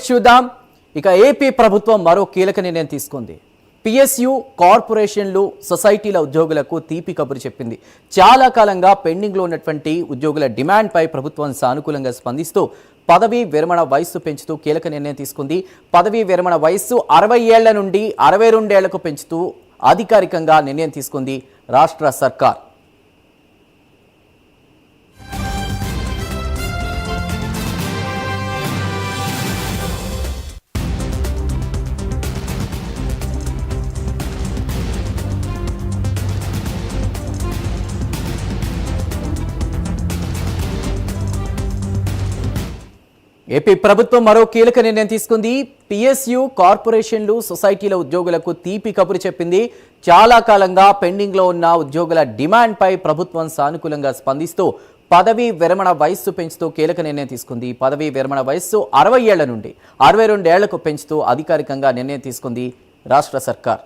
చూద్దాం. ఇక ఏపీ ప్రభుత్వం మరో కీలక నిర్ణయం తీసుకుంది. పిఎస్యు కార్పొరేషన్లు సొసైటీల ఉద్యోగులకు తీపి కబురు చెప్పింది. చాలా కాలంగా పెండింగ్లో ఉన్నటువంటి ఉద్యోగుల డిమాండ్పై ప్రభుత్వం సానుకూలంగా స్పందిస్తూ పదవీ విరమణ వయస్సు పెంచుతూ కీలక నిర్ణయం తీసుకుంది. పదవీ విరమణ వయస్సు 60 ఏళ్ల నుండి 62 ఏళ్లకు పెంచుతూ అధికారికంగా నిర్ణయం తీసుకుంది రాష్ట్ర సర్కార్. ఏపీ ప్రభుత్వం మరో కీలక నిర్ణయం తీసుకుంది. పిఎస్యు కార్పొరేషన్లు సొసైటీల ఉద్యోగులకు తీపి కబురు చెప్పింది. చాలా కాలంగా పెండింగ్లో ఉన్న ఉద్యోగుల డిమాండ్పై ప్రభుత్వం సానుకూలంగా స్పందిస్తూ పదవీ విరమణ వయస్సు పెంచుతూ కీలక నిర్ణయం తీసుకుంది. పదవీ విరమణ వయస్సు 60 ఏళ్ల నుండి 62 ఏళ్లకు పెంచుతూ అధికారికంగా నిర్ణయం తీసుకుంది రాష్ట్ర సర్కార్.